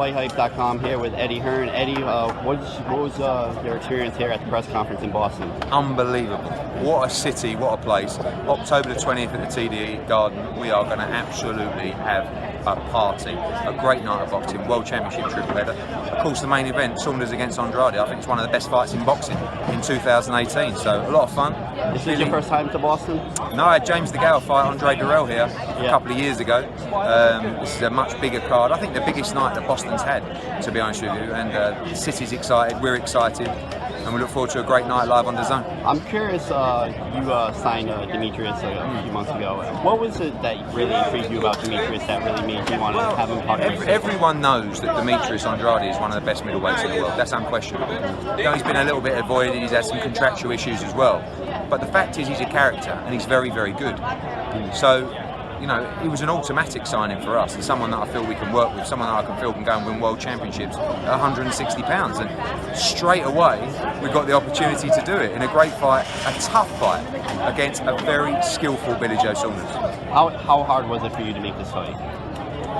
FightHype.com here with Eddie Hearn. Eddie, what was your experience here at the press conference in Boston? Unbelievable. What a city, what a place. October the 20th at the TDE Garden, we are going to absolutely have a party. A great night of boxing, World Championship triple header. Of course, the main event, Saunders against Andrade. I think it's one of the best fights in boxing in 2018, so a lot of fun. Is this your first time to Boston? No, I had James DeGale fight Andre Durrell here a couple of years ago. This is a much bigger card. I think the biggest night that Boston's had, to be honest with you. And the city's excited, we're excited, and we look forward to a great night live on the Zone. I'm curious, you signed Demetrius a few months ago. What was it that really intrigued you about Demetrius that really made you want to have him part of Everyone knows that Demetrius Andrade is one of the best middleweights in the world. That's unquestionable. You know, he's been a little bit avoided, he's had some contractual issues as well. But the fact is, he's a character and he's very, very good. So, you know, he was an automatic signing for us, and someone that I feel we can work with, someone that I can feel can go and win world championships at 160 pounds. And straight away, we got the opportunity to do it in a great fight, a tough fight against a very skillful Billy Joe Saunders. How hard was it for you to make this fight?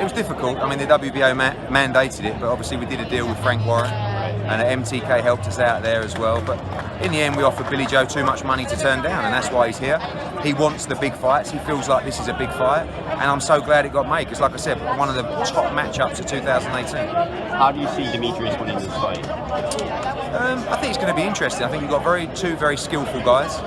It was difficult. I mean, the WBO mandated it, but obviously we did a deal with Frank Warren, and MTK helped us out there as well. But in the end, we offered Billy Joe too much money to turn down, and that's why he's here. He wants the big fights. He feels like this is a big fight, and I'm so glad it got made, because like I said, one of the top matchups of 2018. How do you see Demetrius winning this fight? I think it's going to be interesting. I think you've got two very skillful guys,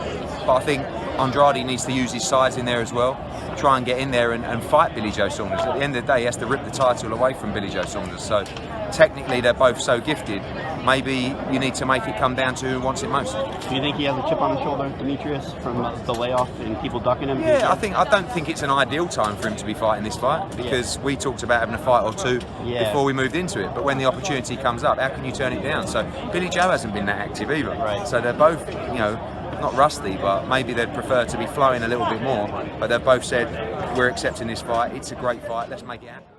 but I think Andrade needs to use his size in there as well, try and get in there and fight Billy Joe Saunders. At the end of the day, he has to rip the title away from Billy Joe Saunders. So technically they're both so gifted, maybe you need to make it come down to who wants it most. Do you think he has a chip on his shoulder, Demetrius, from the layoff and people ducking him? Yeah, I don't think it's an ideal time for him to be fighting this fight, because we talked about having a fight or two before we moved into it. But when the opportunity comes up, how can you turn it down? So Billy Joe hasn't been that active either. Right. So they're both, you know, not rusty, but maybe they'd prefer to be flowing a little bit more. But they've both said, we're accepting this fight, it's a great fight, let's make it happen.